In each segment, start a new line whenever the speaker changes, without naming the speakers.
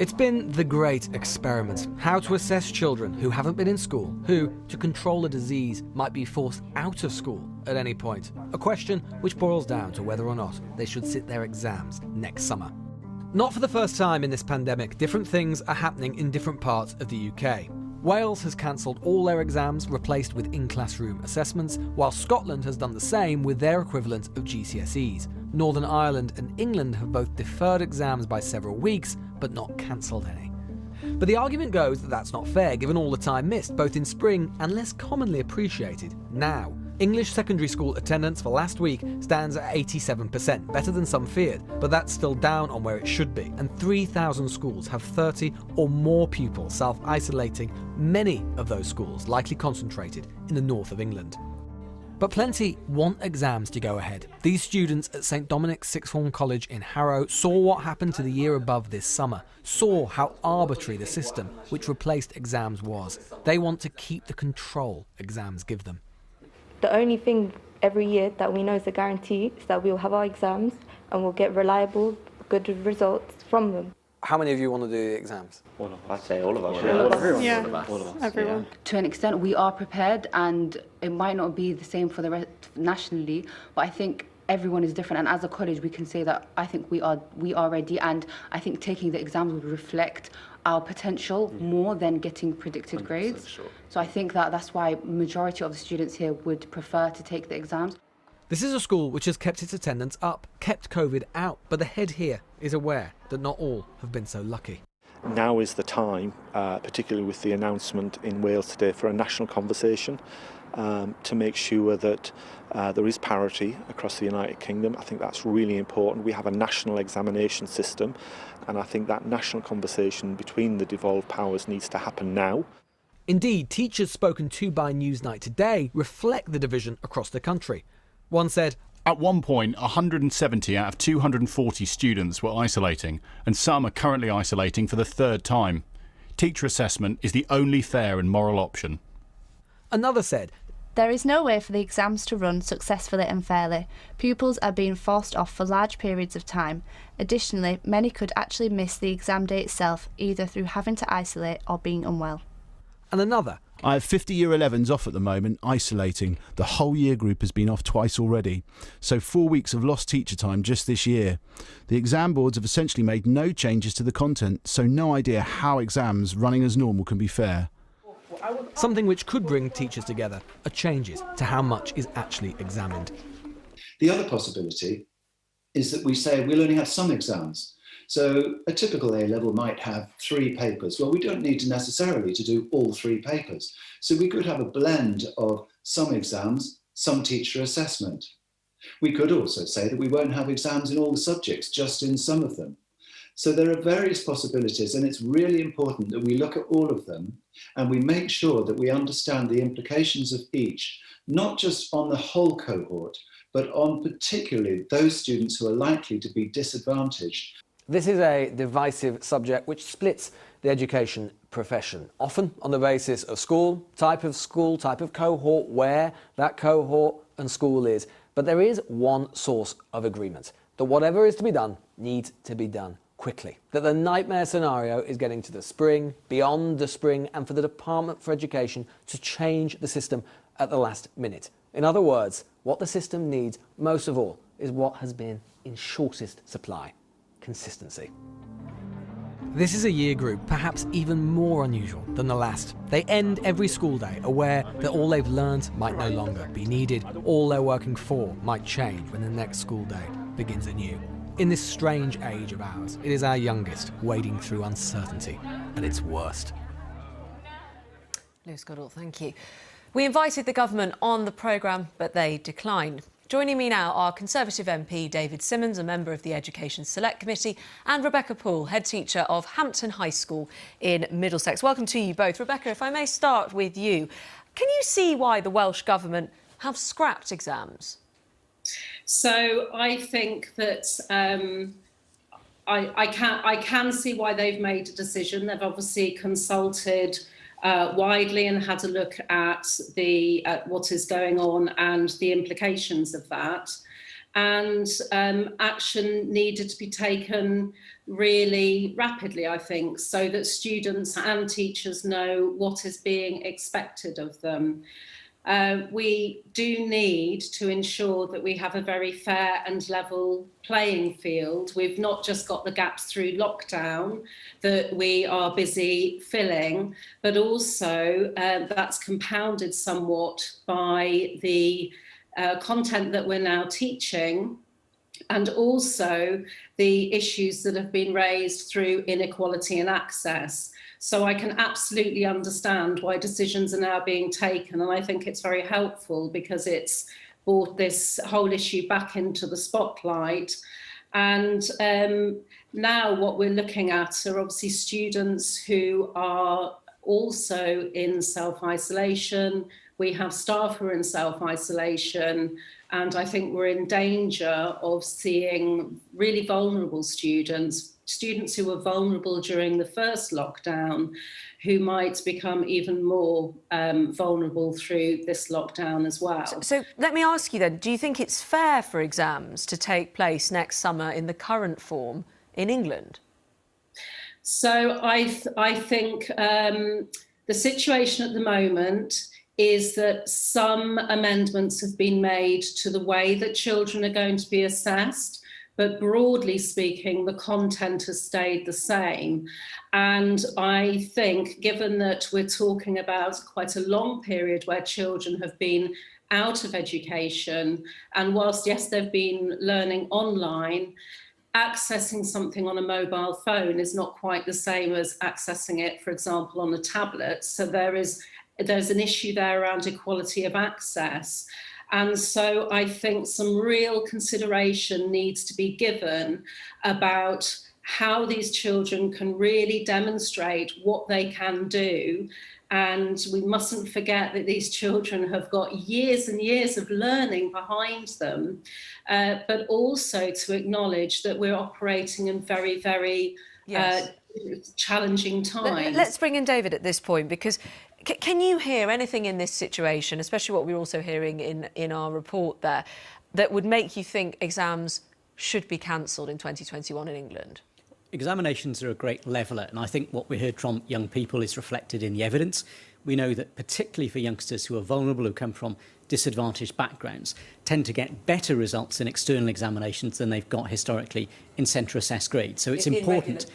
It's been the great experiment, how to assess children who haven't been in school, who, to control a disease, might be forced out of school at any point. A question which boils down to whether or not they should sit their exams next summer. Not for the first time in this pandemic, different things are happening in different parts of the UK. Wales has cancelled all their exams, replaced with in-classroom assessments, while Scotland has done the same with their equivalent of GCSEs. Northern Ireland and England have both deferred exams by several weeks, but not cancelled any. But the argument goes that that's not fair, given all the time missed, both in spring and less commonly appreciated now. English secondary school attendance for last week stands at 87%, better than some feared, but that's still down on where it should be, and 3,000 schools have 30 or more pupils self-isolating, many of those schools likely concentrated in the north of England. But plenty want exams to go ahead. These students at St Dominic's Sixth Form College in Harrow saw what happened to the year above this summer, saw how arbitrary the system which replaced exams was. They want to keep the control exams give them.
The only thing every year that we know is a guarantee is that we'll have our exams and we'll get reliable, good results from them.
How many of you want to do the exams?
I'd say all of us.
Everyone.
To an extent, we are prepared, and it might not be the same for the rest nationally, but I think everyone is different. And as a college, we can say that I think we are ready, and I think taking the exams would reflect our potential more than getting predicted grades.
Sure.
So I think that that's why majority of the students here would prefer to take the exams.
This is a school which has kept its attendance up, kept COVID out, but the head here is aware that not all have been so lucky.
Now is the time, particularly with the announcement in Wales today, for a national conversation to make sure that there is parity across the United Kingdom. I think that's really important. We have a national examination system, and I think that national conversation between the devolved powers needs to happen now.
Indeed, teachers spoken to by Newsnight today reflect the division across the country. One said,
"At one point, 170 out of 240 students were isolating, and some are currently isolating for the third time. Teacher assessment is the only fair and moral option."
Another said,
"There is no way for the exams to run successfully and fairly. Pupils are being forced off for large periods of time. Additionally, many could actually miss the exam day itself, either through having to isolate or being unwell."
And another,
"I have 50 Year 11s off at the moment, isolating. The whole year group has been off twice already. So 4 weeks of lost teacher time just this year. The exam boards have essentially made no changes to the content, so no idea how exams running as normal can be fair."
Something which could bring teachers together are changes to how much is actually examined.
The other possibility is that we say we'll only have some exams. So a typical A-level might have 3 papers. Well, we don't need to necessarily to do all 3 papers. So we could have a blend of some exams, some teacher assessment. We could also say that we won't have exams in all the subjects, just in some of them. So there are various possibilities, and it's really important that we look at all of them and we make sure that we understand the implications of each, not just on the whole cohort, but on particularly those students who are likely to be disadvantaged.
This is a divisive subject which splits the education profession, often on the basis of school, type of cohort, where that cohort and school is. But there is one source of agreement, that whatever is to be done needs to be done quickly. That the nightmare scenario is getting to the spring, beyond the spring, and for the Department for Education to change the system at the last minute. In other words, what the system needs most of all is what has been in shortest supply: consistency. This is a year group perhaps even more unusual than the last. They end every school day aware that all they've learned might no longer be needed. All they're working for might change when the next school day begins anew. In this strange age of ours, it is our youngest wading through uncertainty at its worst.
Lewis Goddard, thank you. We invited the government on the programme, but they declined. Joining me now are Conservative MP David Simmons, a member of the Education Select Committee, and Rebecca Poole, head teacher of Hampton High School in Middlesex. Welcome to you both. Rebecca, if I may start with you. Can you see why the Welsh Government have scrapped exams?
So I think that I can see why they've made a decision. They've obviously consulted widely and had a look at what is going on and the implications of that. and action needed to be taken really rapidly, I think, so that students and teachers know what is being expected of them. We do need to ensure that we have a very fair and level playing field. We've not just got the gaps through lockdown that we are busy filling, but also that's compounded somewhat by the content that we're now teaching, and also the issues that have been raised through inequality and access. So I can absolutely understand why decisions are now being taken, and I think it's very helpful because it's brought this whole issue back into the spotlight. And now what we're looking at are obviously students who are also in self-isolation. We have staff who are in self-isolation, and I think we're in danger of seeing really vulnerable students who were vulnerable during the first lockdown, who might become even more vulnerable through this lockdown as well.
So let me ask you then, do you think it's fair for exams to take place next summer in the current form in England?
So I think the situation at the moment is that some amendments have been made to the way that children are going to be assessed. But broadly speaking, the content has stayed the same. And I think, given that we're talking about quite a long period where children have been out of education, and whilst, yes, they've been learning online, accessing something on a mobile phone is not quite the same as accessing it, for example, on a tablet. So there's an issue there around equality of access. And so I think some real consideration needs to be given about how these children can really demonstrate what they can do. And we mustn't forget that these children have got years and years of learning behind them, but also to acknowledge that we're operating in very, very challenging times.
Let's bring in David at this point, because can you hear anything in this situation, especially what we're also hearing in our report there, that would make you think exams should be cancelled in 2021 in England?
Examinations are a great leveller, and I think what we heard from young people is reflected in the evidence. We know that particularly for youngsters who are vulnerable, who come from disadvantaged backgrounds, tend to get better results in external examinations than they've got historically in centre assessed grades. So it's important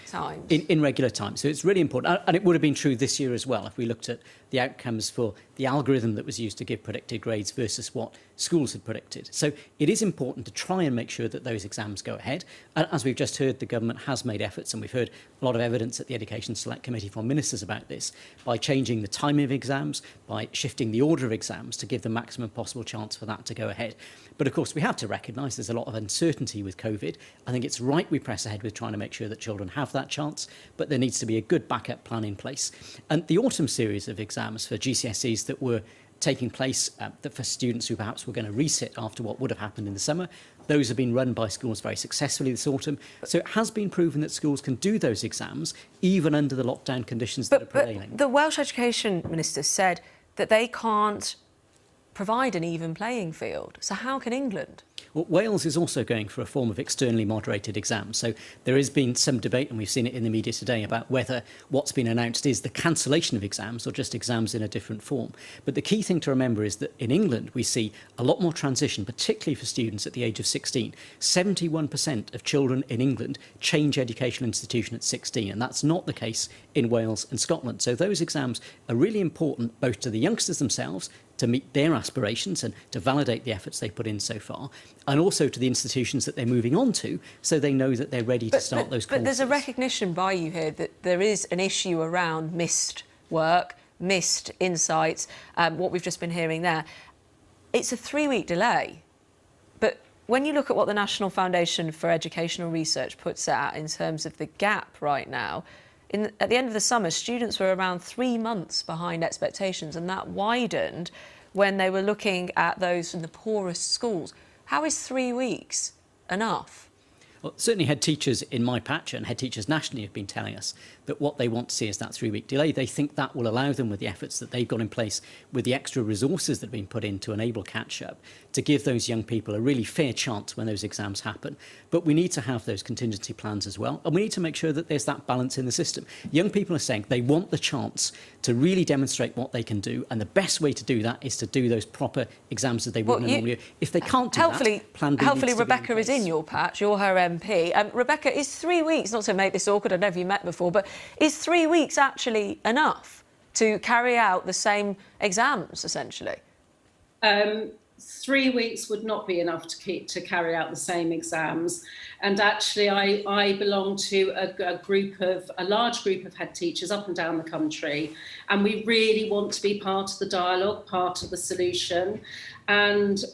in regular time. So it's really important. And it would have been true this year as well if we looked at the outcomes for the algorithm that was used to give predicted grades versus what schools had predicted. So it is important to try and make sure that those exams go ahead. And as we've just heard, the government has made efforts, and we've heard a lot of evidence at the Education Select Committee from ministers about this, by changing the timing of exams, by shifting the order of exams to give the maximum possible chance for that to go ahead. But of course, we have to recognise there's a lot of uncertainty with COVID. I think it's right we press ahead with trying to make sure that children have that chance, but there needs to be a good backup plan in place. And the autumn series of exams for GCSEs that were taking place for students who perhaps were going to resit after what would have happened in the summer, those have been run by schools very successfully this autumn. So it has been proven that schools can do those exams even under the lockdown conditions that are prevailing.
But the Welsh Education Minister said that they can't provide an even playing field. So how can England?
Well, Wales is also going for a form of externally moderated exams. So there has been some debate, and we've seen it in the media today, about whether what's been announced is the cancellation of exams or just exams in a different form. But the key thing to remember is that in England, we see a lot more transition, particularly for students at the age of 16. 71% of children in England change educational institution at 16, and that's not the case in Wales and Scotland. So those exams are really important both to the youngsters themselves, to meet their aspirations and to validate the efforts they put in so far, and also to the institutions that they're moving on to, so they know that they're ready to start those courses.
But there's a recognition by you here that there is an issue around missed work, missed insights, what we've just been hearing there. It's a 3-week delay, but when you look at what the National Foundation for Educational Research puts out in terms of the gap right now, at the end of the summer, students were around 3 months behind expectations, and that widened when they were looking at those in the poorest schools. How is 3 weeks enough?
Well, certainly head teachers in my patch and head teachers nationally have been telling us that what they want to see is that 3-week delay. They think that will allow them, with the efforts that they've got in place, with the extra resources that have been put in to enable catch-up, to give those young people a really fair chance when those exams happen. But we need to have those contingency plans as well, and we need to make sure that there's that balance in the system. Young people are saying they want the chance to really demonstrate what they can do, and the best way to do that is to do those proper exams that they would normally do. If they can't do that, Plan B
Hopefully
needs to be in
Rebecca is
place.
in your patch, you're her MP. Rebecca, is 3 weeks, not to make this awkward, I don't know if you met before, but is 3 weeks actually enough to carry out the same exams, essentially?
3 weeks would not be enough to carry out the same exams. And actually, I belong to a large group of head teachers up and down the country, and we really want to be part of the dialogue, part of the solution. And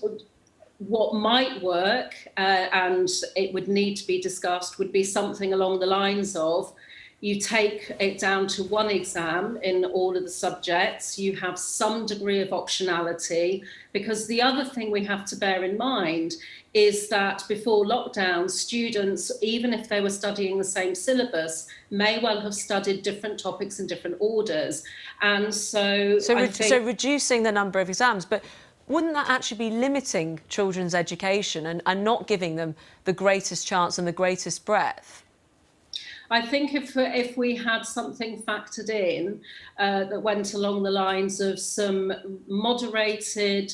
what might work, and it would need to be discussed, would be something along the lines of, you take it down to one exam in all of the subjects, you have some degree of optionality, because the other thing we have to bear in mind is that before lockdown, students, even if they were studying the same syllabus, may well have studied different topics in different orders. And so
reducing the number of exams, but wouldn't that actually be limiting children's education and not giving them the greatest chance and the greatest breadth?
I think if we had something factored in that went along the lines of some moderated,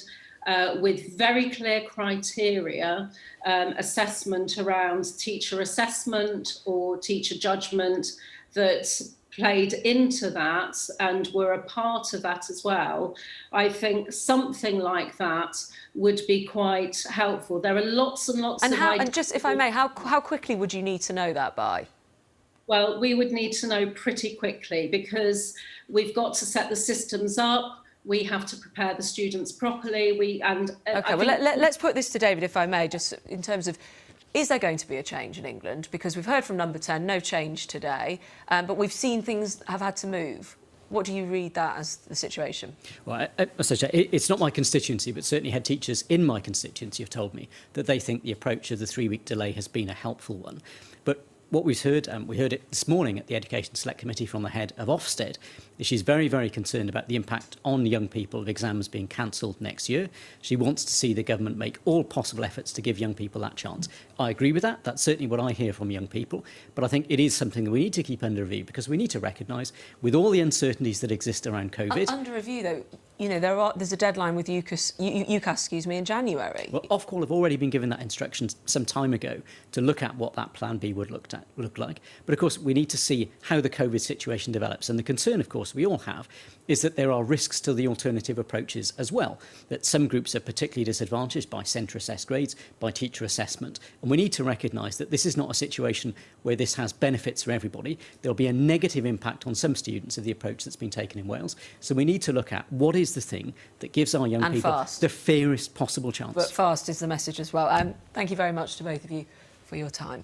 with very clear criteria, assessment around teacher assessment or teacher judgment that played into that and were a part of that as well, I think something like that would be quite helpful. There are lots and lots of ideas.
And just, if I may, how quickly would you need to know that by?
Well, we would need to know pretty quickly, because we've got to set the systems up. We have to prepare the students properly.
OK, well, let's put this to David, if I may, just in terms of, is there going to be a change in England? Because we've heard from Number 10, no change today, but we've seen things have had to move. What do you read that as the situation? Well,
it's not my constituency, but certainly head teachers in my constituency have told me that they think the approach of the 3-week delay has been a helpful one. But what we've heard, and we heard it this morning at the Education Select Committee from the head of Ofsted, is she's very, very concerned about the impact on young people of exams being cancelled next year. She wants to see the government make all possible efforts to give young people that chance. I agree with that. That's certainly what I hear from young people. But I think it is something that we need to keep under review, because we need to recognise, with all the uncertainties that exist around COVID...
Under review, though, you know, there's a deadline with UCAS, in January.
Well, Ofqual have already been given that instruction some time ago to look at what that Plan B would look like. But, of course, we need to see how the COVID situation develops. And the concern, of course, we all have is that there are risks to the alternative approaches as well, that some groups are particularly disadvantaged by centre-assessed grades, by teacher assessment. And we need to recognise that this is not a situation where this has benefits for everybody. There'll be a negative impact on some students of the approach that's been taken in Wales. So we need to look at what is the thing that gives our young people the fairest possible chance.
But fast is the message as well. Thank you very much to both of you for your time.